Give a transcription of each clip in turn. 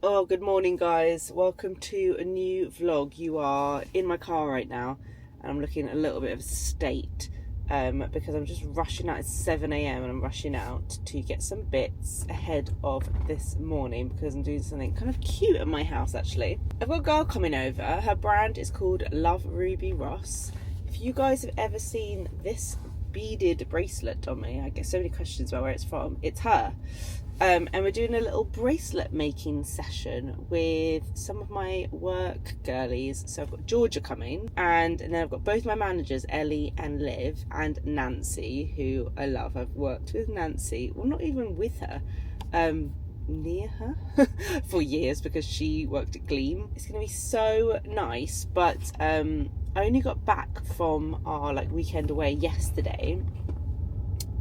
Oh, good morning, guys. Welcome to a new vlog. You are in my car right now, and I'm looking at a little bit of a state because I'm just rushing out. It's 7 a.m. and I'm rushing out to get some bits ahead of this morning because I'm doing something kind of cute at my house, actually. I've got a girl coming over. Her brand is called Love Ruby Ross. If you guys have ever seen this beaded bracelet on me, I get so many questions about where it's from. It's her. And we're doing a little bracelet making session with some of my work girlies. So I've got Georgia coming, and then I've got both my managers, Ellie and Liv, and Nancy, who I love. I've worked with Nancy, well, not even with her, near her for years because she worked at Gleam. It's going to be so nice, but I only got back from our weekend away yesterday,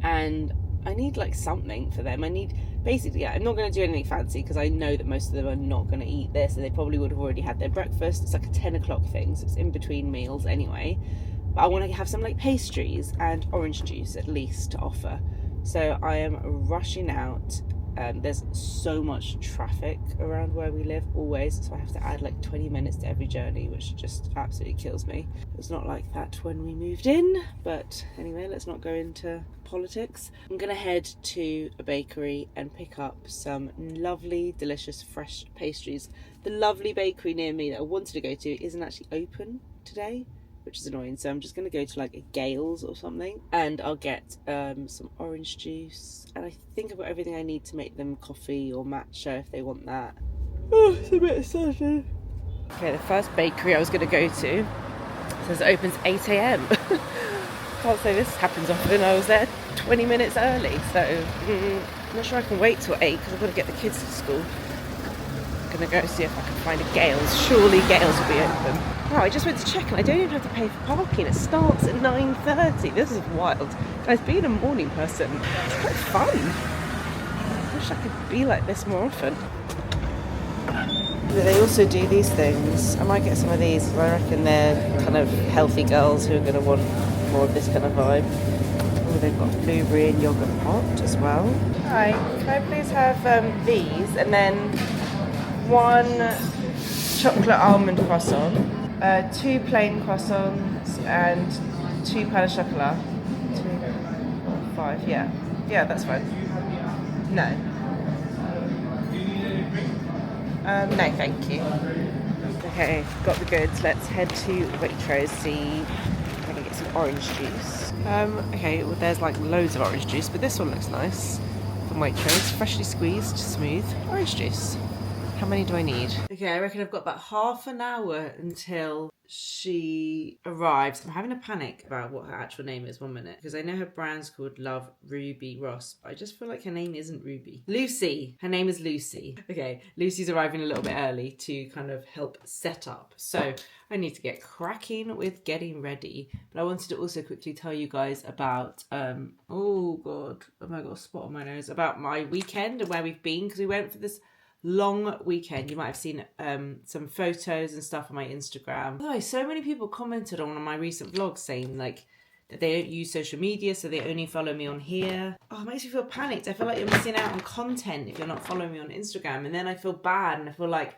and I need something for them. I need basically, I'm not going to do anything fancy because I know that most of them are not going to eat this, and they probably would have already had their breakfast. It's like a 10 o'clock thing, so it's in between meals anyway. But I want to have some pastries and orange juice at least to offer. So I am rushing out. There's so much traffic around where we live always, so I have to add 20 minutes to every journey, which just absolutely kills me. It was not like that when we moved in, but anyway, let's not go into politics. I'm gonna head to a bakery and pick up some lovely, delicious, fresh pastries. The lovely bakery near me that I wanted to go to isn't actually open today, which is annoying, so I'm just going to go to a Gales or something, and I'll get some orange juice, and I think I've got everything I need to make them coffee or matcha if they want that. Oh, it's a bit exciting. Okay, the first bakery I was going to go to says it opens 8 a.m. Can't say this happens often. I was there 20 minutes early, so I'm not sure I can wait till 8 because I've got to get the kids to school. I'm going to go see if I can find a Gales. Surely Gales will be open. Wow, I just went to check and I don't even have to pay for parking. It starts at 9:30. This is wild. Guys, being a morning person, it's quite fun. I wish I could be like this more often. But they also do these things. I might get some of these because I reckon they're kind of healthy girls who are going to want more of this kind of vibe. Oh, they've got blueberry and yogurt pot as well. Hi, can I please have these and then one chocolate almond croissant, 2 plain croissants, and 2 pain au chocolat. 2, 4, 5, yeah, that's fine. No. No, thank you. Okay, got the goods. Let's head to Waitrose, see if I can get some orange juice. Okay, well, there's loads of orange juice, but this one looks nice from Waitrose. Freshly squeezed, smooth orange juice. How many do I need? Okay, I reckon I've got about half an hour until she arrives. I'm having a panic about what her actual name is. 1 minute. Because I know her brand's called Love Ruby Ross, but I just feel like her name isn't Ruby. Lucy. Her name is Lucy. Okay, Lucy's arriving a little bit early to kind of help set up. So I need to get cracking with getting ready. But I wanted to also quickly tell you guys about, oh God, I got a spot on my nose, about my weekend and where we've been, because we went for this long weekend. You might have seen some photos and stuff on my Instagram. Oh, so many people commented on one of my recent vlogs saying that they don't use social media, so they only follow me on here. Oh, it makes me feel panicked. I feel like you're missing out on content if you're not following me on Instagram, and then I feel bad and I feel like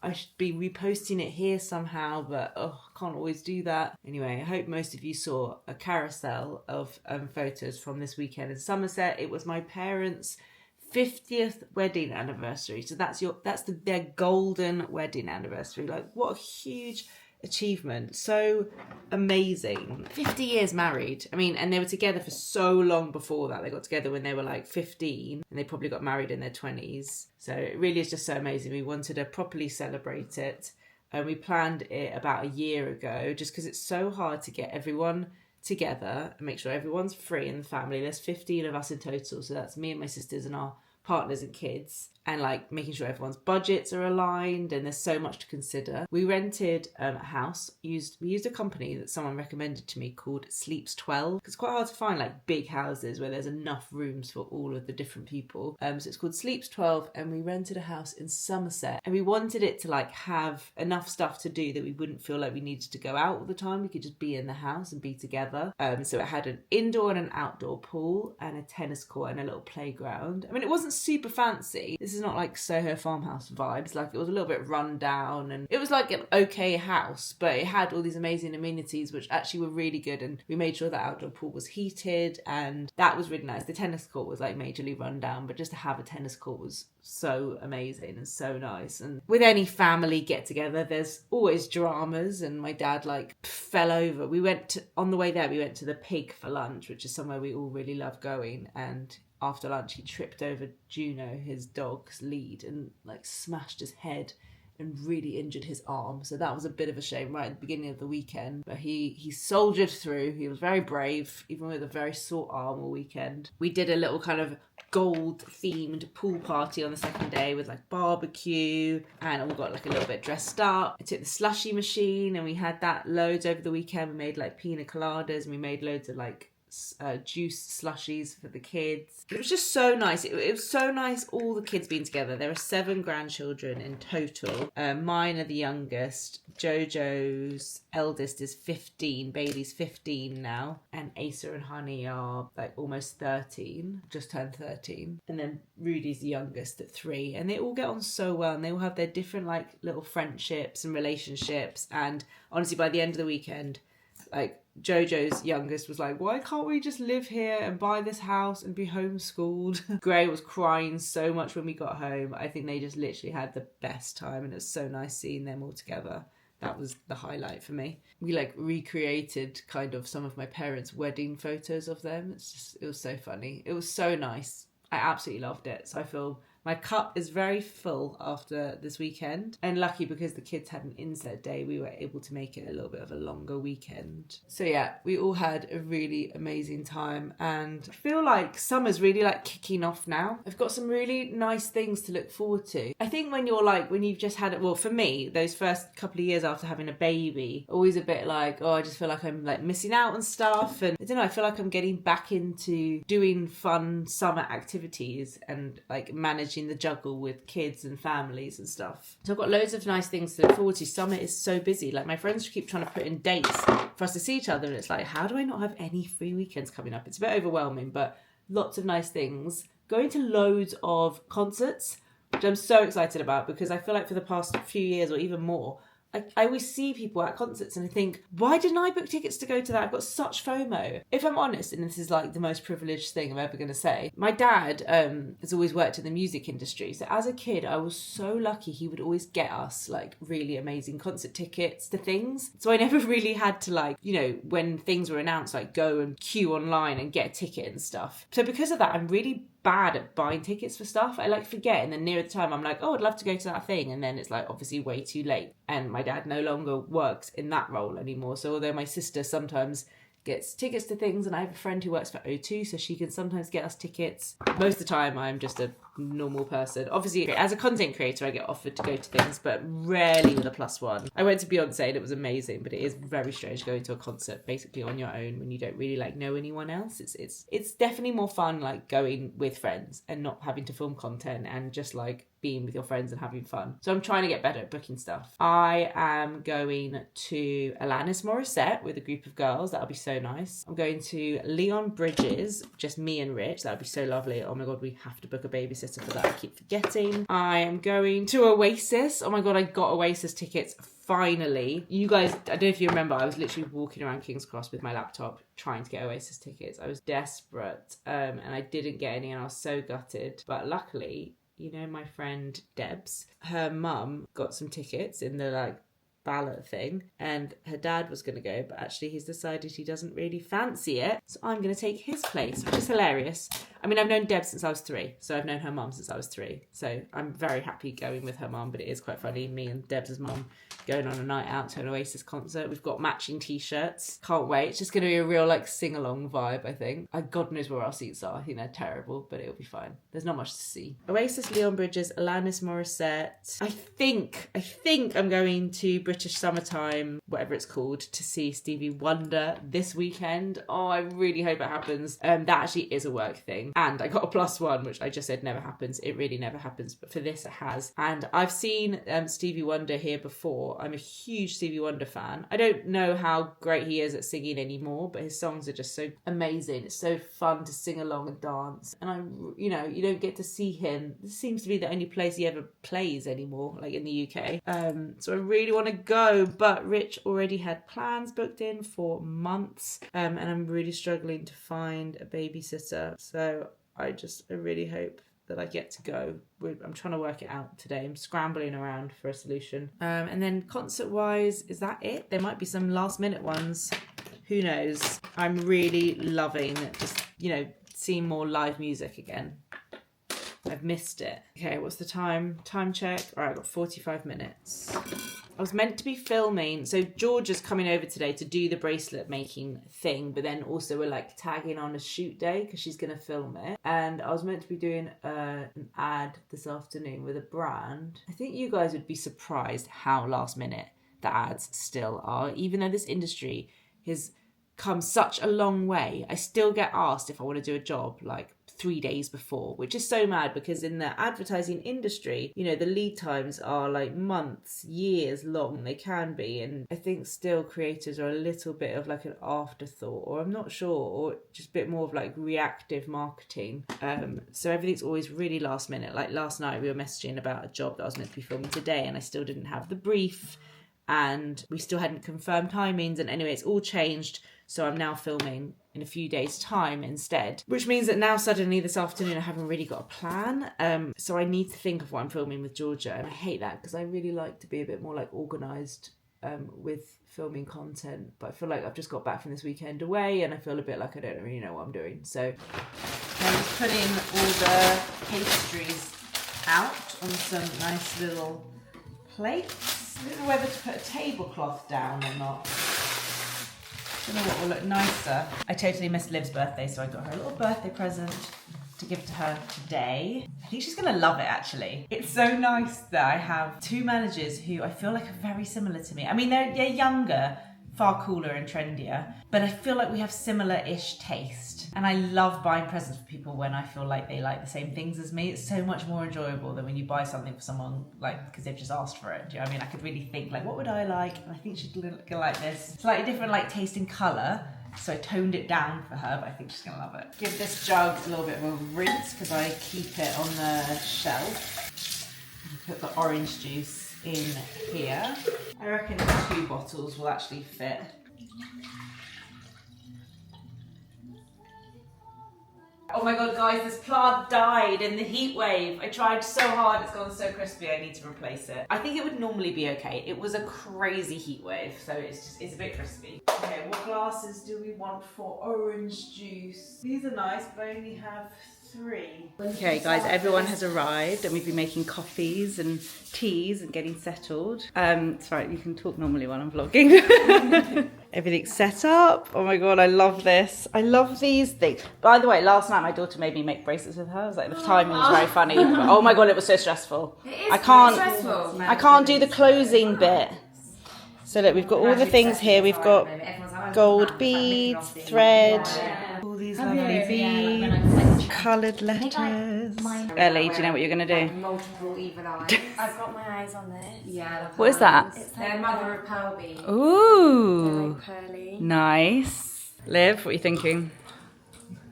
I should be reposting it here somehow, but I can't always do that. Anyway, I hope most of you saw a carousel of photos from this weekend in Somerset. It was my parents' 50th wedding anniversary, so that's their golden wedding anniversary. What a huge achievement, so amazing. 50 years married. I mean, and they were together for so long before that. They got together when they were 15, and they probably got married in their 20s, so it really is just so amazing. We wanted to properly celebrate it, and we planned it about a year ago, just because it's so hard to get everyone together and make sure everyone's free in the family. There's 15 of us in total, so that's me and my sisters and our partners and kids, and making sure everyone's budgets are aligned, and there's so much to consider. We rented a house. We used a company that someone recommended to me called Sleeps 12. It's quite hard to find big houses where there's enough rooms for all of the different people. So it's called Sleeps 12, and we rented a house in Somerset, and we wanted it to have enough stuff to do that we wouldn't feel like we needed to go out all the time. We could just be in the house and be together. So it had an indoor and an outdoor pool and a tennis court and a little playground. I mean, it wasn't super fancy. This is not like Soho farmhouse vibes. Like, it was a little bit run down, and it was like an okay house, but it had all these amazing amenities which actually were really good, and we made sure the outdoor pool was heated, and that was really nice. The tennis court was like majorly run down, but just to have a tennis court was so amazing and so nice. And with any family get together, there's always dramas, and my dad like fell over. On the way there, we went to the Pig for lunch, which is somewhere we all really love going, and after lunch he tripped over Juno, his dog's lead, and like smashed his head and really injured his arm. So that was a bit of a shame right at the beginning of the weekend. But he soldiered through. He was very brave, even with a very sore arm all weekend. We did a little kind of gold themed pool party on the second day with like barbecue, and all got like a little bit dressed up. I took the slushy machine and we had that loads over the weekend. We made like pina coladas, and we made loads of like juice slushies for the kids. It was just so nice. It was so nice, all the kids being together. There are 7 grandchildren in total. Mine are the youngest. Jojo's eldest is 15. Bailey's 15 now, and Asa and Honey are like almost 13, just turned 13. And then Rudy's the youngest at 3, and they all get on so well, and they all have their different like little friendships and relationships. And honestly, by the end of the weekend, like Jojo's youngest was like, why can't we just live here and buy this house and be homeschooled? Gray was crying so much when we got home. I think they just literally had the best time, and it was so nice seeing them all together. That was the highlight for me. We like recreated kind of some of my parents' wedding photos of them. It was so funny. It was so nice. I absolutely loved it. So I feel my cup is very full after this weekend. And lucky, because the kids had an inset day, we were able to make it a little bit of a longer weekend. So yeah, we all had a really amazing time, and I feel like summer's really like kicking off now. I've got some really nice things to look forward to. I think when you've just had it, well, for me, those first couple of years after having a baby, always a bit like, oh, I just feel like I'm like missing out on stuff. And I don't know, I feel like I'm getting back into doing fun summer activities and like managing the juggle with kids and families and stuff. So I've got loads of nice things to look forward to. Summer is so busy. Like, my friends keep trying to put in dates for us to see each other, and it's like, how do I not have any free weekends coming up? It's a bit overwhelming, but lots of nice things. Going to loads of concerts, which I'm so excited about, because I feel like for the past few years or even more, I always see people at concerts and I think, why didn't I book tickets to go to that? I've got such FOMO. If I'm honest, and this is like the most privileged thing I'm ever going to say, my dad has always worked in the music industry. So as a kid, I was so lucky. He would always get us like really amazing concert tickets to things. So I never really had to like, you know, when things were announced, like go and queue online and get a ticket and stuff. So because of that, I'm really bad at buying tickets for stuff. I like forget, and then near the time I'm like, oh, I'd love to go to that thing, and then it's like obviously way too late. And my dad no longer works in that role anymore, so although my sister sometimes gets tickets to things, and I have a friend who works for O2, so she can sometimes get us tickets. Most of the time I'm just a normal person. Obviously, as a content creator, I get offered to go to things, but rarely with a +1. I went to Beyonce and it was amazing, but it is very strange going to a concert basically on your own when you don't really like know anyone else. It's definitely more fun like going with friends and not having to film content and just like being with your friends and having fun. So I'm trying to get better at booking stuff. I am going to Alanis Morissette with a group of girls. That'll be so nice. I'm going to Leon Bridges, just me and Rich. That'll be so lovely. Oh my God, we have to book a babysitter for that. I keep forgetting. I am going to Oasis. Oh my God, I got Oasis tickets finally. You guys, I don't know if you remember, I was literally walking around King's Cross with my laptop trying to get Oasis tickets. I was desperate and I didn't get any, and I was so gutted. But luckily, you know, my friend Debs, her mum got some tickets in the like ballot thing, and her dad was going to go, but actually he's decided he doesn't really fancy it, so I'm going to take his place, which is hilarious. I mean, I've known Deb since I was 3, so I've known her mum since I was 3, so I'm very happy going with her mum. But it is quite funny, me and Deb's mum going on a night out to an Oasis concert. We've got matching t-shirts. Can't wait. It's just going to be a real like sing-along vibe, I think. God knows where our seats are. I think they're terrible, but it'll be fine. There's not much to see. Oasis, Leon Bridges, Alanis Morissette. I think I'm going to British Summertime, whatever it's called, to see Stevie Wonder this weekend. Oh, I really hope it happens. That actually is a work thing. thing. And I got a +1, which I just said never happens. It really never happens. But for this, it has. And I've seen Stevie Wonder here before. I'm a huge Stevie Wonder fan. I don't know how great he is at singing anymore, but his songs are just so amazing. It's so fun to sing along and dance. And you don't get to see him. This seems to be the only place he ever plays anymore, like in the UK. So I really want to go, but Rich already had plans booked in for months, and I'm really struggling to find a babysitter. So I really hope that I get to go. I'm trying to work it out today. I'm scrambling around for a solution. And then concert-wise, is that it? There might be some last-minute ones. Who knows? I'm really loving just, seeing more live music again. I've missed it. Okay, what's the time? Time check. All right, I've got 45 minutes. I was meant to be filming. So Georgia's coming over today to do the bracelet making thing, but then also we're like tagging on a shoot day because she's going to film it. And I was meant to be doing an ad this afternoon with a brand. I think you guys would be surprised how last minute the ads still are. Even though this industry has come such a long way, I still get asked if I want to do a job like 3 days before, which is so mad because in the advertising industry, the lead times are like months, years long. They can be, and I think still creators are a little bit of like an afterthought, or I'm not sure, or just a bit more of like reactive marketing. So everything's always really last minute. Like last night we were messaging about a job that I was meant to be filming today, and I still didn't have the brief, and we still hadn't confirmed timings, and anyway, it's all changed. So I'm now filming in a few days' time instead, which means that now suddenly this afternoon I haven't really got a plan. So I need to think of what I'm filming with Georgia, and I hate that because I really like to be a bit more like organised with filming content. But I feel like I've just got back from this weekend away, and I feel a bit like I don't really know what I'm doing. So I'm just putting all the pastries out on some nice little plates. I don't know whether to put a tablecloth down or not. I don't know what will look nicer. I totally missed Liv's birthday, so I got her a little birthday present to give to her today. I think she's gonna love it, actually. It's so nice that I have two managers who I feel like are very similar to me. I mean, they're younger, far cooler and trendier, but I feel like we have similar-ish taste. And I love buying presents for people when I feel like they like the same things as me. It's so much more enjoyable than when you buy something for someone, like, because they've just asked for it. Do you know what I mean? I could really think, like, what would I like? And I think she'd look like this. Slightly different, like, taste in colour. So I toned it down for her, but I think she's gonna love it. Give this jug a little bit of a rinse because I keep it on the shelf. Put the orange juice in here. I reckon 2 bottles will actually fit. Oh my god, guys, this plant died in the heat wave. I tried so hard, it's gone so crispy, I need to replace it. I think it would normally be okay. It was a crazy heat wave, so it's a bit crispy. Okay, what glasses do we want for orange juice? These are nice, but I only have 3. Okay guys, everyone has arrived and we've been making coffees and teas and getting settled. It's right, you can talk normally while I'm vlogging. Everything's set up. Oh my god, I love this. I love these things. By the way, last night my daughter made me make bracelets with her. I was like, the timing was very funny. But, oh my god, it was so stressful. It is stressful. I can't do the closing bit. So look, we've got all the things here. We've got gold beads, thread, all these lovely beads, coloured letters. Ellie, do you know what you're going to do? Multiple evil eyes. I've got my eyes on this. Yeah. What is that? They're mother of pearl beads. Ooh. They're like pearly. Nice. Liv, what are you thinking?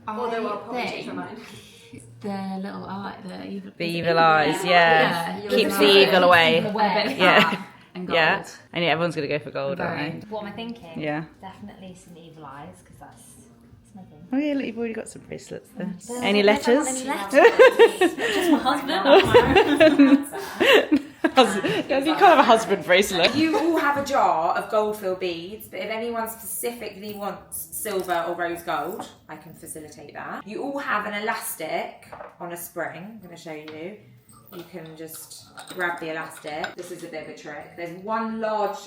Although I'll probably change my mind. The little eye, the evil eyes, yeah. Keeps the evil away. Yeah. And gold. Yeah, and yeah, everyone's going to go for gold, aren't they? What am I thinking? Yeah. Definitely some evil eyes, because that's my thing. Oh yeah, look, you've already got some bracelets there. Any letters? Any letters? Just my husband. You can't have a husband bracelet. You all have a jar of gold filled beads, but if anyone specifically wants silver or rose gold, I can facilitate that. You all have an elastic on a spring. I'm going to show you. You can just grab the elastic. This is a bit of a trick. There's one large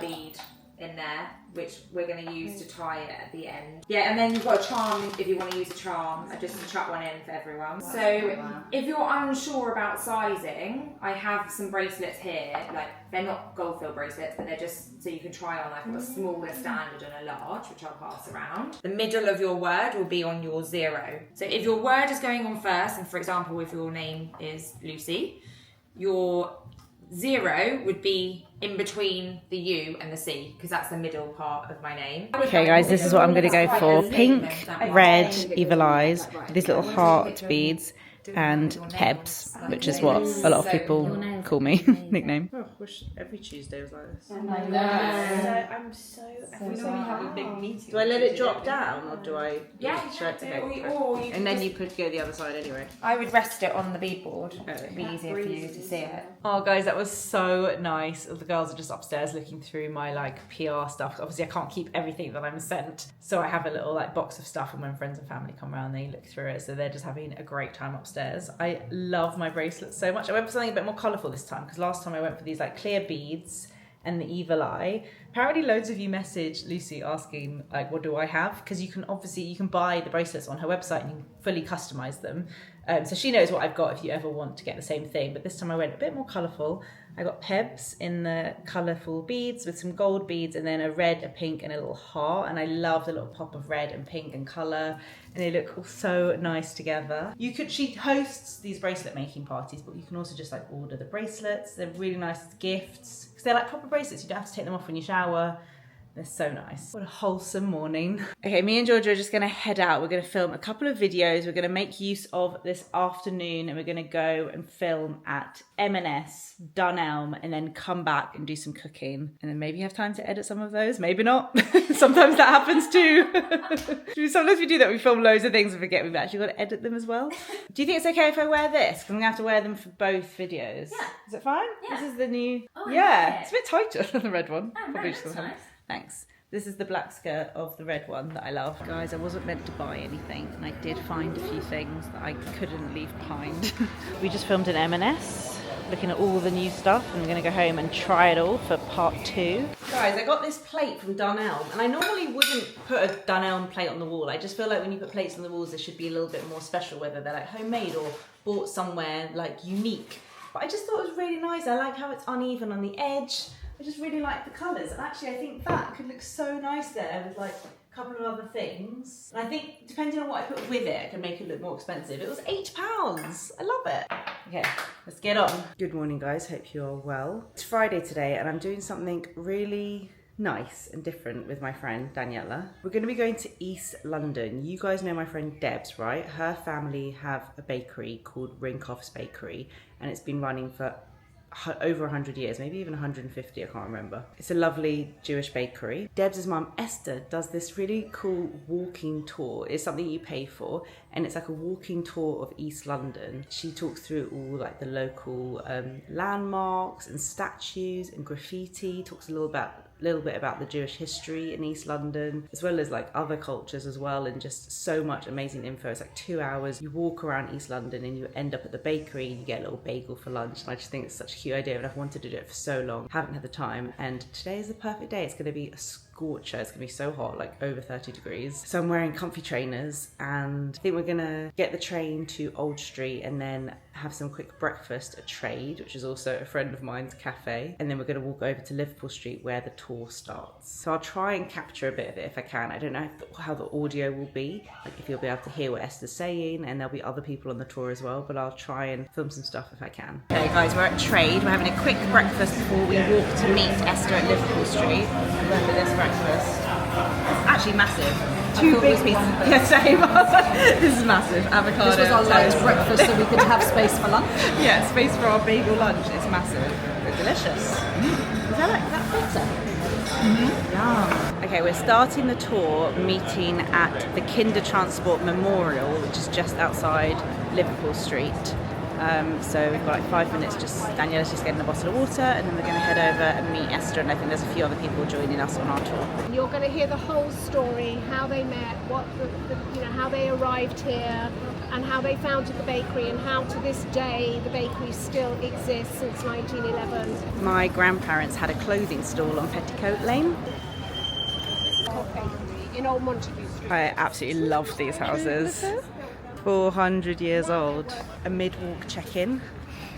bead in there, which we're going to use to tie it at the end. Yeah, and then you've got a charm if you want to use a charm. I just chuck one in for everyone. So if you're unsure about sizing, I have some bracelets here. Like, they're not gold-filled bracelets, but they're just so you can try on. I've got a small, a standard and a large, which I'll pass around. The middle of your word will be on your 0. So if your word is going on first, and for example, if your name is Lucy, your 0 would be in between the U and the C, because that's the middle part of my name. Okay guys, this is what I'm going to go for. Pink, red, evil eyes, these little heart beads, and Pebbles, which is what a lot of people call me, nickname. Oh, I wish every Tuesday was like this. I know. I'm so have a big meeting. Do I let it drop down, or do I? Yeah, or you and then you could go the other side anyway. I would rest it on the beadboard. It'd be easier for you to see it. Oh guys, that was so nice. The girls are just upstairs looking through my like PR stuff. Obviously I can't keep everything that I'm sent, so I have a little like box of stuff, and when friends and family come around they look through it, so they're just having a great time upstairs. I love my bracelets so much. I went for something a bit more colourful this time, because last time I went for these like clear beads and the evil eye. Apparently loads of you messaged Lucy asking like, what do I have? Because you can buy the bracelets on her website and you can fully customise them. So she knows what I've got if you ever want to get the same thing. But this time I went a bit more colourful. I got Pebbles in the colourful beads with some gold beads, and then a red, a pink and a little heart. And I love the little pop of red and pink and colour, and they look all so nice together. She hosts these bracelet making parties, but you can also just like order the bracelets. They're really nice as gifts, because they're like proper bracelets. You don't have to take them off when you shower. They're so nice. What a wholesome morning. Okay, me and Georgia are just gonna head out. We're gonna film a couple of videos. We're gonna make use of this afternoon, and we're gonna go and film at M&S, Dunelm, and then come back and do some cooking. And then maybe have time to edit some of those, maybe not. Sometimes that happens too. Sometimes we do that, we film loads of things and forget we've actually got to edit them as well. Do you think it's okay if I wear this? Because I'm gonna have to wear them for both videos. Yeah. Is it fine? Yeah. This is the new, Oh, yeah. It's a bit tighter than the red one. Oh, no, Probably that's just nice. Thanks. This is the black skirt of the red one that I love. Guys, I wasn't meant to buy anything, and I did find a few things that I couldn't leave behind. We just filmed an M&S, looking at all the new stuff, and we're gonna go home and try it all for part 2. Guys, I got this plate from Dunelm, and I normally wouldn't put a Dunelm plate on the wall. I just feel like when you put plates on the walls, they should be a little bit more special, whether they're like homemade or bought somewhere like unique. But I just thought it was really nice. I like how it's uneven on the edge. I just really like the colours, and actually I think that could look so nice there with like a couple of other things. And I think depending on what I put with it, I can make it look more expensive. It was £8. I love it. Okay, let's get on. Good morning guys, hope you're well. It's Friday today, and I'm doing something really nice and different with my friend Daniela. We're going to be going to East London. You guys know my friend Debs, right? Her family have a bakery called Rinkoff's Bakery, and it's been running for over 100 years, maybe even 150, I can't remember. It's a lovely Jewish bakery. Debs' mum Esther does this really cool walking tour. It's something you pay for, and it's like a walking tour of East London. She talks through all like the local landmarks and statues and graffiti, talks a little bit about the Jewish history in East London, as well as like other cultures as well, and just so much amazing info. It's like 2 hours. You walk around East London and you end up at the bakery, and you get a little bagel for lunch. And I just think it's such a cute idea, and I've wanted to do it for so long. Haven't had the time, and today is the perfect day. It's going to be a scorcher. It's going to be so hot, like over 30 degrees. So I'm wearing comfy trainers, and I think we're going to get the train to Old Street and then have some quick breakfast at Trade, which is also a friend of mine's cafe. And then we're going to walk over to Liverpool Street where the tour starts. So I'll try and capture a bit of it if I can. I don't know how the audio will be, like if you'll be able to hear what Esther's saying, and there'll be other people on the tour as well, but I'll try and film some stuff if I can. Okay guys, we're at Trade. We're having a quick breakfast before we walk to meet Esther at Liverpool Street. Remember this breakfast? It's actually massive. 2 big pieces. Yeah, same. This is massive. Avocado. This was our lunch breakfast, so we could have space for lunch. Yeah, space for our bagel lunch. It's massive. It's delicious. Is that pizza? Yum. Okay, we're starting the tour meeting at the Kinder Transport Memorial, which is just outside Liverpool Street. So we've got like 5 minutes, Daniela's just getting a bottle of water, and then we're going to head over and meet Esther, and I think there's a few other people joining us on our tour. You're going to hear the whole story, how they met, how they arrived here, and how they founded the bakery, and how to this day the bakery still exists since 1911. My grandparents had a clothing stall on Petticoat Lane, bakery in Old Montague Street. I absolutely love these houses. 400 years old. A mid-walk check-in.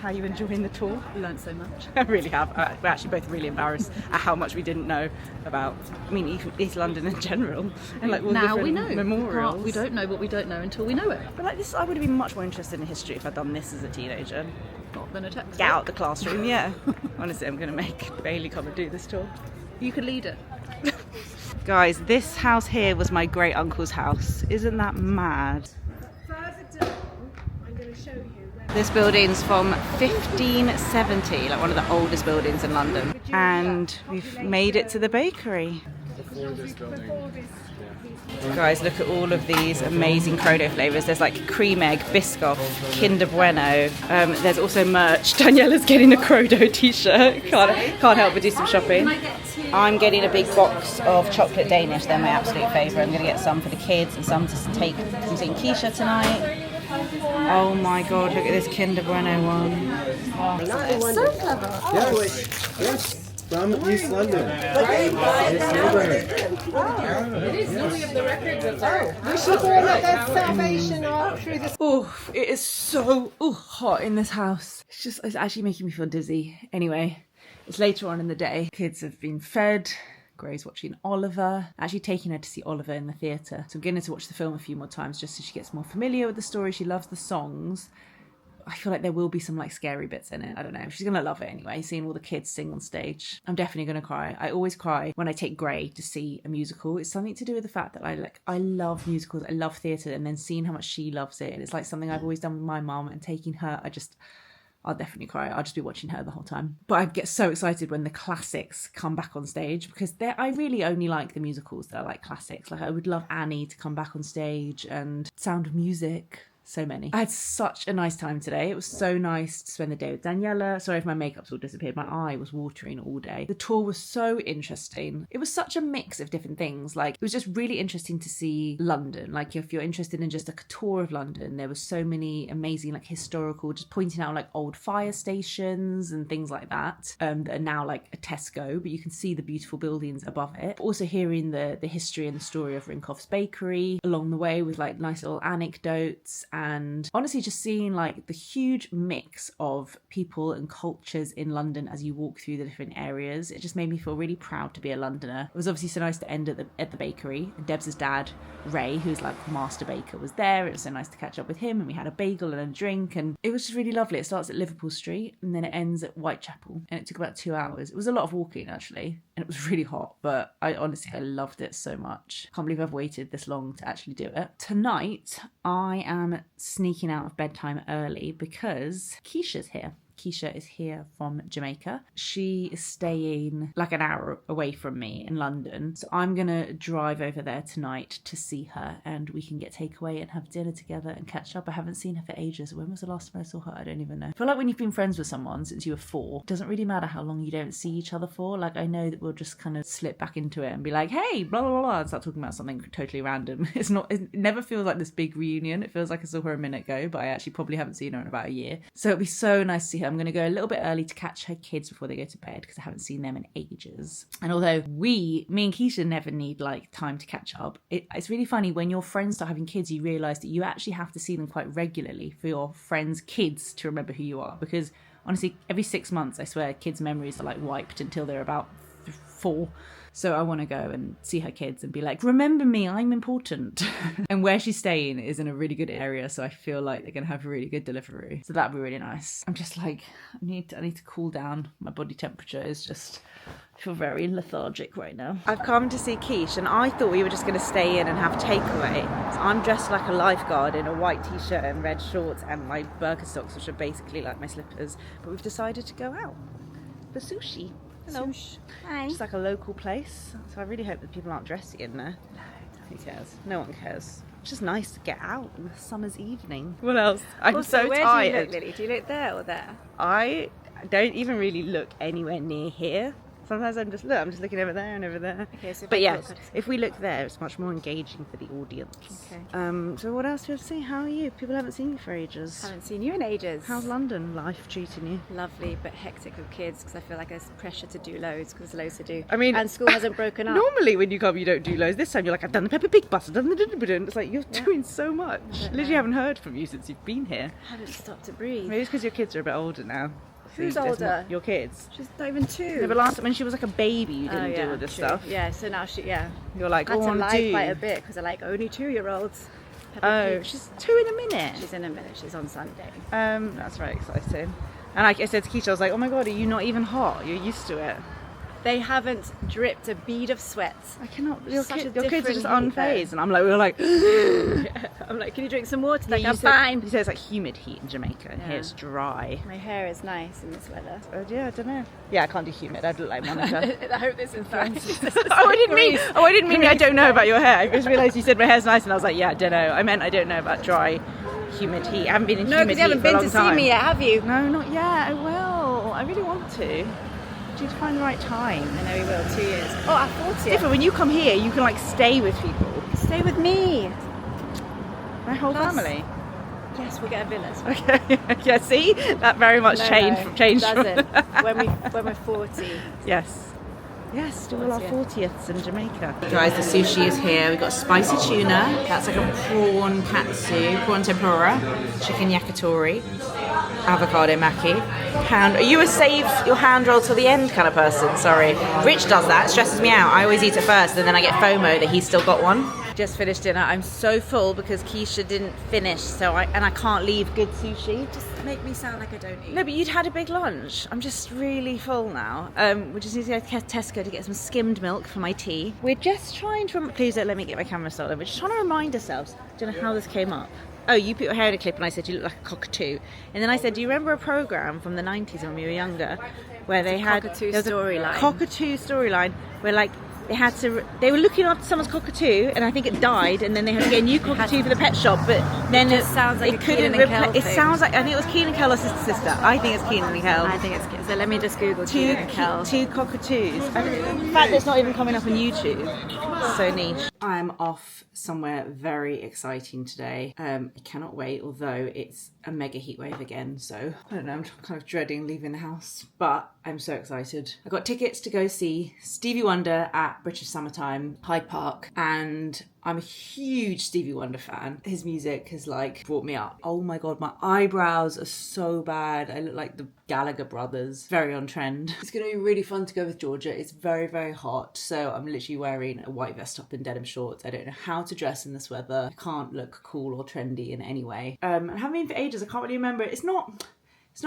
How are you enjoying the tour? Learned so much. I really have. We're actually both really embarrassed at how much we didn't know about, I mean, even East London in general. And like all Now the we know. different memorials. We don't know what we don't know until we know it. But like this, I would have been much more interested in history if I'd done this as a teenager. Not than a textbook. Get out the classroom, yeah. Honestly, I'm going to make Bailey come and do this tour. You could lead it. Guys, this house here was my great uncle's house. Isn't that mad? Further down, I'm going to show you where This building's from 1570, like one of the oldest buildings in London. And we've made it to the bakery. before this. Guys, look at all of these amazing Crodo flavours. There's like cream egg, Biscoff, Kinder Bueno. There's also merch. Daniela's getting a Crodo t-shirt. Can't help but do some shopping. I'm getting a big box of chocolate Danish. They're my absolute favourite. I'm going to get some for the kids and some to take from seeing Keisha tonight. Oh my god, look at this Kinder Bueno one. It's so clever. Yes. From East London. This neighborhood. It is Louis of the records of that. We should all let that salvation all through the. Oh, it is so hot in this house. It's actually making me feel dizzy. Anyway, it's later on in the day. Kids have been fed. Gray's watching Oliver. Actually taking her to see Oliver in the theatre. So I'm getting her to watch the film a few more times just so she gets more familiar with the story. She loves the songs. I feel like there will be some like scary bits in it. I don't know. She's going to love it anyway, seeing all the kids sing on stage. I'm definitely going to cry. I always cry when I take Gray to see a musical. It's something to do with the fact that I love musicals. I love theatre, and then seeing how much she loves it. And it's like something I've always done with my mum, and taking her, I'll definitely cry. I'll just be watching her the whole time. But I get so excited when the classics come back on stage, because I really only like the musicals that are like classics. Like I would love Annie to come back on stage, and Sound of Music. So many. I had such a nice time today. It was so nice to spend the day with Daniela. Sorry if my makeup's all disappeared. My eye was watering all day. The tour was so interesting. It was such a mix of different things. Like, it was just really interesting to see London. Like, if you're interested in just like a tour of London, there was so many amazing, like, historical, just pointing out like old fire stations and things like that that are now like a Tesco, but you can see the beautiful buildings above it. But also hearing the history and the story of Rinkoff's Bakery along the way, with like nice little anecdotes. And honestly, just seeing like the huge mix of people and cultures in London as you walk through the different areas, it just made me feel really proud to be a Londoner. It was obviously so nice to end at the bakery. Debs' dad, Ray, who's like master baker, was there. It was so nice to catch up with him, and we had a bagel and a drink, and it was just really lovely. It starts at Liverpool Street and then it ends at Whitechapel, and it took about 2 hours. It was a lot of walking actually, and it was really hot, but I loved it so much. Can't believe I've waited this long to actually do it. Tonight I am sneaking out of bedtime early because Keisha's here. Keisha is here from Jamaica. She is staying like an hour away from me in London. So I'm going to drive over there tonight to see her, and we can get takeaway and have dinner together and catch up. I haven't seen her for ages. When was the last time I saw her? I don't even know. I feel like when you've been friends with someone since you were 4, it doesn't really matter how long you don't see each other for. Like, I know that we'll just kind of slip back into it and be like, hey, blah, blah, blah, and start talking about something totally random. It never feels like this big reunion. It feels like I saw her a minute ago, but I actually probably haven't seen her in about a year. So it'll be so nice to see her. I'm going to go a little bit early to catch her kids before they go to bed, because I haven't seen them in ages. And although me and Keisha never need like time to catch up, it's really funny when your friends start having kids, you realise that you actually have to see them quite regularly for your friends' kids to remember who you are. Because honestly, every 6 months, I swear, kids' memories are like wiped until they're about 4. So I want to go and see her kids and be like, remember me, I'm important. And where she's staying is in a really good area, so I feel like they're going to have a really good delivery. So that'd be really nice. I'm just like, I need to cool down. My body temperature is just, I feel very lethargic right now. I've come to see Keish, and I thought we were just going to stay in and have takeaway. So I'm dressed like a lifeguard in a white t-shirt and red shorts and my Birkenstocks, which are basically like my slippers. But we've decided to go out for sushi. Hello. Sush. Hi. It's like a local place, so I really hope that people aren't dressy in there. No, who cares? No one cares. It's just nice to get out on a summer's evening. What else? I'm also, so where tired. Do you look, Lily? Do you look there or there? I don't even really look anywhere near here, Sometimes I'm just looking over there and over there. Okay, so But yes, if we look there, it's much more engaging for the audience. Okay. So what else do you have to say? How are you? People haven't seen you for ages. Haven't seen you in ages. How's London life treating you? Lovely, but hectic with kids because I feel like there's pressure to do loads because there's loads to do. I mean, and school hasn't broken up. Normally when you come, you don't do loads. This time you're like, I've done the Peppa Pig bus, I've done the It's like, you're doing so much. Literally haven't heard from you since you've been here. I haven't stopped to breathe. Maybe it's because your kids are a bit older now. Who's There's older? Your kids. She's not even 2. No, but last when she was like a baby, you didn't do all this true. stuff. Yeah, so now You're like, I had to lie do. quite a bit because they're like only 2-year-olds. Oh, she's 2 in a minute. She's in a minute. She's on Sunday. That's very exciting. And like I said to Keisha, I was like, oh my god, are you not even hot? You're used to it. They haven't dripped a bead of sweat. I cannot. Your Such a kids are just different unfazed, and I'm like, we're like. I'm like, can you drink some water? Like, you I'm said- fine. You say it's like humid heat in Jamaica, and here it's dry. My hair is nice in this weather. Yeah, I don't know. Yeah, I can't do humid. I'd look like Monica. I hope this is fine. I didn't mean I don't know about your hair. I just realised you said my hair's nice, and I was like, yeah, I don't know. I meant I don't know about dry, humid heat. I haven't been in No, humid because you heat haven't for a been long to time. see me yet, have you? No, not yet. I will. I really want to. Need to find the right time. I know we will. 2 years. Oh, at 40. Different when you come here, you can like stay with people. Stay with me. My whole Plus- family. Yes, we'll get a villa. Okay. Yeah. See, that very much changed from. Doesn't. when we're 40. Yes. Yes, do all our 40ths in Jamaica. Guys, the sushi is here. We've got spicy tuna. That's like a prawn katsu, prawn tempura, chicken yakitori, avocado maki. Are you a save your hand roll till the end kind of person? Sorry. Rich does that. It stresses me out. I always eat it first and then I get FOMO that he's still got one. Just finished dinner. I'm so full because Keisha didn't finish, so I can't leave good sushi. Just make me sound like I don't eat. No, but you'd had a big lunch. I'm just really full now. We just need to go to Tesco to get some skimmed milk for my tea. We're just trying to... Please don't let me get my camera stolen. We're just trying to remind ourselves. Don't know how this came up. Oh, you put your hair in a clip and I said you look like a cockatoo. And then I said, do you remember a programme from the 90s when we were younger where they had... cockatoo there was a storyline. Cockatoo storyline where like... They were looking after someone's cockatoo, and I think it died, and then they had to get a new cockatoo for the pet shop. But then just sounds like it a couldn't. Keelan and Kel It thing. sounds like I think it was Keelan and Kel or sister. I think it's Keelan and Kel. I think it's good. So let me just Google Two Keelan and Kel. cockatoos. In fact, it's not even coming up on YouTube. So niche. I'm off somewhere very exciting today. I cannot wait, although it's a mega heat wave again. So I don't know, I'm kind of dreading leaving the house, but I'm so excited. I got tickets to go see Stevie Wonder at British Summertime, Hyde Park, and I'm a huge Stevie Wonder fan. His music has like brought me up. Oh my god, my eyebrows are so bad. I look like the Gallagher brothers. Very on trend. It's gonna be really fun to go with Georgia. It's very, very hot, so I'm literally wearing a white vest top and denim shorts. I don't know how to dress in this weather. I can't look cool or trendy in any way. I haven't been for ages. I can't really remember. It's not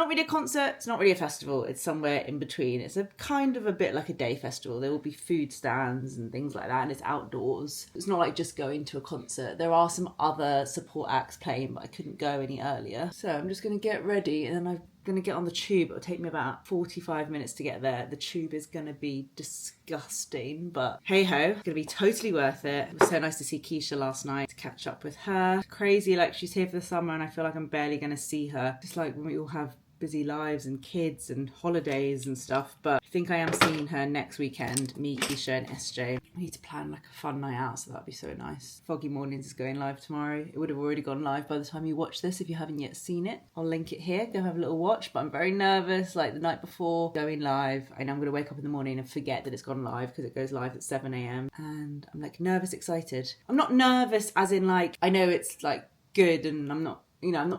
really a concert, it's not really a festival, it's somewhere in between. It's a kind of a bit like a day festival. There will be food stands and things like that, and it's outdoors. It's not like just going to a concert. There are some other support acts playing, but I couldn't go any earlier. So I'm just going to get ready, and then I'm going to get on the tube. It'll take me about 45 minutes to get there. The tube is going to be disgusting, but hey ho, it's going to be totally worth it. It was so nice to see Keisha last night, to catch up with her. Crazy, like she's here for the summer and I feel like I'm barely going to see her. Just like when we all have busy lives and kids and holidays and stuff, but I think I am seeing her next weekend, me, Keisha and SJ. I need to plan like a fun night out, so that'd be so nice. Foggy Mornings is going live tomorrow. It would have already gone live by the time you watch this if you haven't yet seen it. I'll link it here, go have a little watch, but I'm very nervous, like the night before going live. I know I'm going to wake up in the morning and forget that it's gone live because it goes live at 7 a.m. and I'm like nervous, excited. I'm not nervous as in like, I know it's like good and I'm not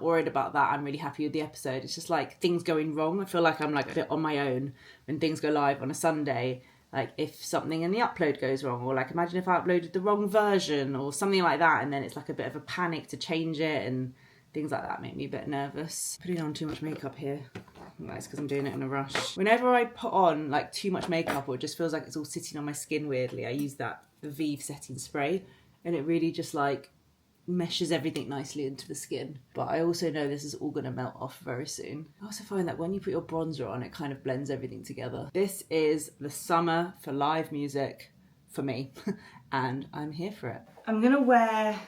worried about that. I'm really happy with the episode. It's just like things going wrong. I feel like I'm like a bit on my own when things go live on a Sunday. Like if something in the upload goes wrong, or like imagine if I uploaded the wrong version or something like that, and then it's like a bit of a panic to change it, and things like that make me a bit nervous. Putting on too much makeup here. That's because I'm doing it in a rush. Whenever I put on like too much makeup or it just feels like it's all sitting on my skin weirdly, I use the Vive setting spray, and it really just like meshes everything nicely into the skin. But I also know this is all going to melt off very soon. I also find that when you put your bronzer on, it kind of blends everything together. This is the summer for live music for me and I'm here for it. I'm going to wear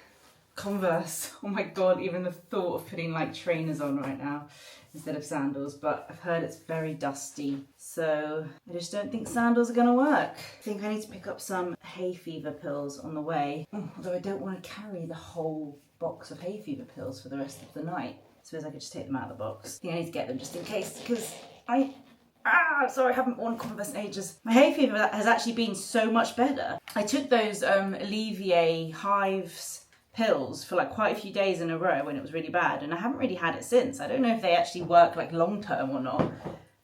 Converse. Oh my god, even the thought of putting like trainers on right now instead of sandals, but I've heard it's very dusty, so I just don't think sandals are gonna work. I think I need to pick up some hay fever pills on the way, although I don't want to carry the whole box of hay fever pills for the rest of the night. I suppose I could just take them out of the box. I think I need to get them just in case, because sorry, I haven't worn Converse in ages. My hay fever has actually been so much better. I took those Alleviate Hives pills for like quite a few days in a row when it was really bad, and I haven't really had it since. I don't know if they actually work like long term or not,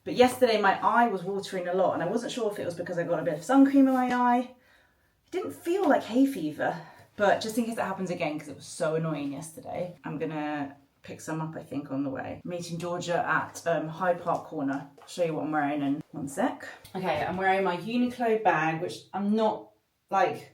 but yesterday my eye was watering a lot and I wasn't sure if it was because I got a bit of sun cream in my eye. It didn't feel like hay fever, but just in case it happens again, because it was so annoying yesterday, I'm gonna pick some up, I think, on the way. I'm meeting Georgia at Hyde Park Corner. I'll show you what I'm wearing in one sec. Okay, I'm wearing my Uniqlo bag, which I'm not like,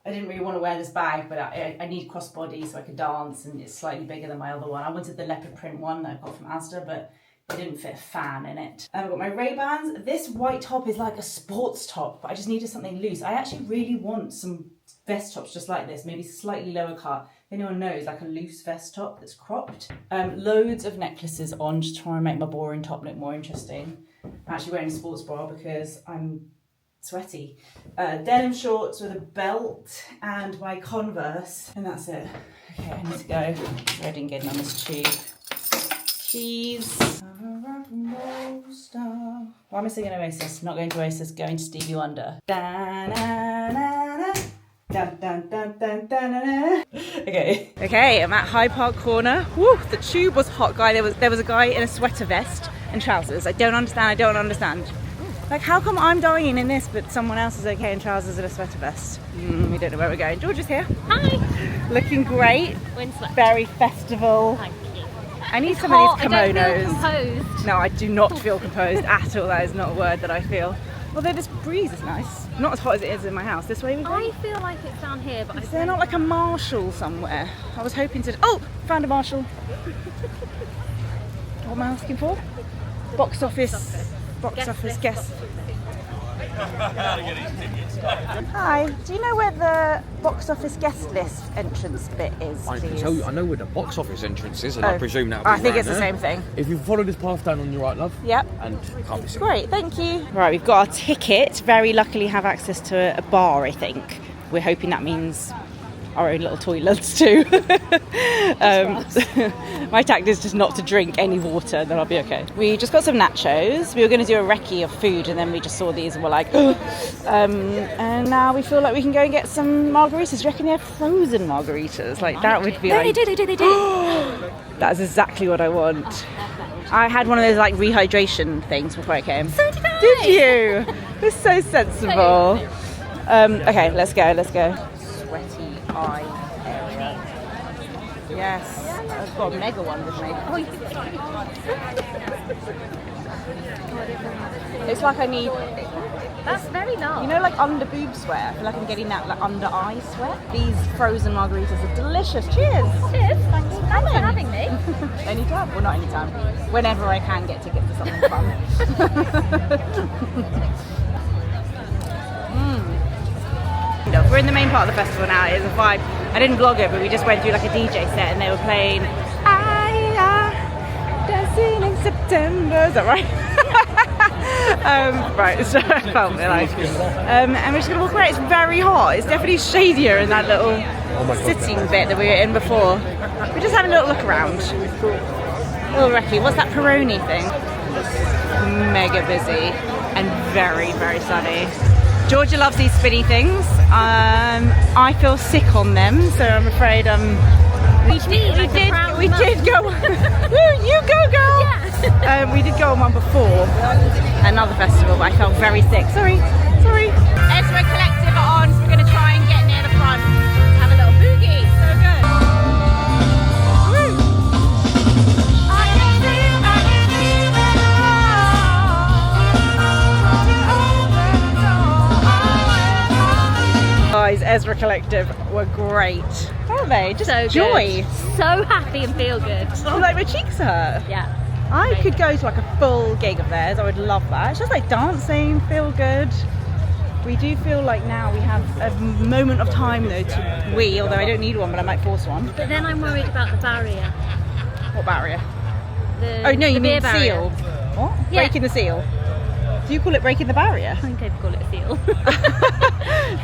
I didn't really want to wear this bag, but I need crossbody so I could dance, and it's slightly bigger than my other one. I wanted the leopard print one that I got from Asda, but it didn't fit a fan in it. I've got my Ray-Bans. This white top is like a sports top, but I just needed something loose. I actually really want some vest tops just like this, maybe slightly lower cut. If anyone knows, like a loose vest top that's cropped. Loads of necklaces on, just trying to make my boring top look more interesting. I'm actually wearing a sports bra because I'm sweaty. Denim shorts with a belt and my Converse, and that's it. Okay, I need to go. Sorry I didn't get in on this tube. Cheese. Why am I singing Oasis? Not going to Oasis, going to Stevie Wonder. Dun, dun, dun, dun, dun, dun. Okay, I'm at Hyde Park Corner. Woo, the tube was hot, guy. There was a guy in a sweater vest and trousers. I don't understand. Like, how come I'm dying in this, but someone else is okay in trousers and a sweater vest? We don't know where we're going. George is here. Hi. Looking great. Winslet. Very festival. Thank you. I need some of these kimonos. I don't feel composed. No, I do not feel composed at all. That is not a word that I feel. Although this breeze is nice. Not as hot as it is in my house. This way we go. I feel like it's down here, but is there not like a Marshall somewhere? I was hoping to... Oh! Found a Marshall. What am I asking for? Box office guest. Hi, do you know where the box office guest list entrance bit is, I can please? tell you, I know where the box office entrance is, and I presume that'll be I think right it's the there. same thing. If you follow this path down on your right, love. Yep. And can't miss it. Great, thank you. Right, we've got our ticket. Very luckily have access to a bar, I think. We're hoping that means our own little toilets too. My tactic is just not to drink any water, then I'll be okay. We just got some nachos. We were going to do a recce of food, and then we just saw these and were like, and now we feel like we can go and get some margaritas. Do you reckon they have frozen margaritas? Like, that would be like... They do. That's exactly what I want. I had one of those like rehydration things before I came. So did I. Did you? It's so sensible. Okay, let's go. Sweaty eye area. Yes, I've got a mega one with me. It's like I need... That's very nice. You know, like under boob sweat? I feel like I'm getting that like under eye sweat. These frozen margaritas are delicious. Cheers! Cheers, thanks for having me. Anytime? Well, not anytime. Whenever I can get tickets to something fun. We're in the main part of the festival now. It's a vibe. I didn't vlog it, but we just went through like a DJ set and they were playing Dancing in September. Is that right? Right, so I felt it like and we're just gonna walk around. It's very hot. It's definitely shadier in that little sitting bit that we were in before. We're just having a little look around. Little recce. What's that Peroni thing? Mega busy and very, very sunny. Georgia loves these spinny things. I feel sick on them, so I'm afraid we did go. Woo, you go, girl. Yeah. We did go on one before, another festival, but I felt very sick. Sorry. Ezra Collective are on, so we're going to try and get near the front, have a little boogie. So good. Guys, Ezra Collective were great. Aren't they? Just so joy. Good. So happy and feel good. Like my cheeks hurt. Yeah. I could go to like a full gig of theirs. I would love that. It's just like dancing, feel good. We do feel like now we have a moment of time though to although I don't need one, but I might force one. But then I'm worried about the barrier. What barrier? the Oh no, you the beer mean barrier. seal? What? Yeah. Breaking the seal? Do you call it breaking the barrier? I think I'd call it a seal.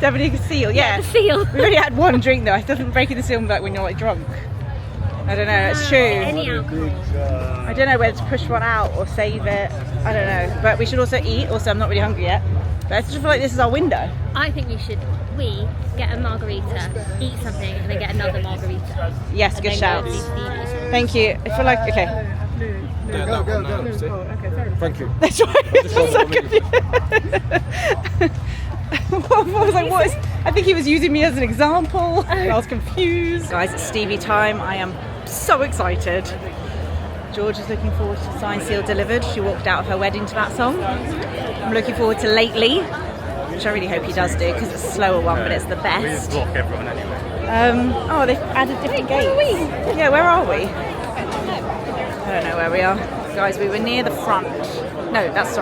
Definitely a seal, yeah. The seal. We've only had one drink though. I doesn't breaking the seal like when you're like drunk. I don't know, it's true. Any alcohol. I don't know whether to push one out or save it. I don't know. But we should also eat. Also, I'm not really hungry yet. But I just feel like this is our window. I think we get a margarita, eat something, and then get another margarita. Yes, And good then shout. go to Stevie's. Thank you. I feel like, okay. Thank you. That's right. I'm so confused. I was like, what is... I think he was using me as an example. I was confused. Guys, it's Stevie time. I am so excited. George is looking forward to Signed, Sealed, Delivered. She walked out of her wedding to that song. I'm looking forward to Lately, which I really hope he does do because it's a slower one, but it's the best. We block everyone anyway. Oh, they've added different gates. Where are we? Yeah, where are we? I don't know where we are. Guys, we were near the front. No, that's a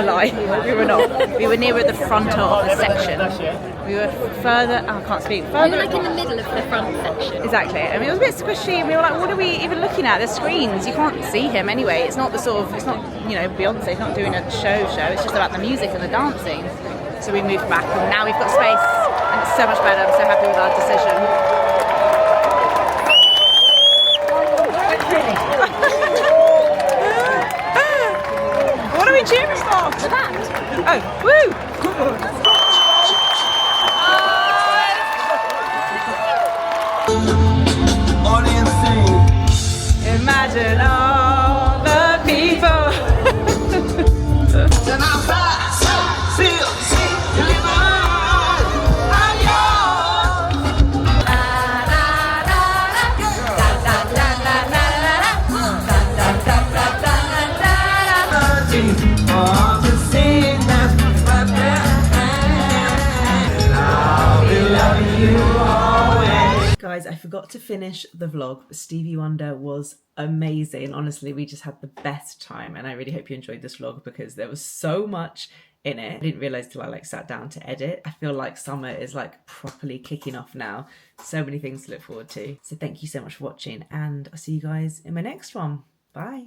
lie. We were not. We were near at the front of the section. We were further, I can't speak. We Further. were like in the middle of the front section. Exactly. I mean, it was a bit squishy and we were like, what are we even looking at? There's screens. You can't see him anyway. It's not the sort of, it's not, you know, Beyonce's not doing a show. It's just about the music and the dancing. So we moved back and now we've got space and it's so much better. I'm so happy with our decision. What are we cheering for? The band. Oh, woo! Imagine all the people. Guys, I forgot to finish the vlog, but Stevie Wonder was amazing. Honestly, we just had the best time and I really hope you enjoyed this vlog because there was so much in it. I didn't realise till I sat down to edit. I feel like summer is properly kicking off now. So many things to look forward to. So thank you so much for watching and I'll see you guys in my next one. Bye.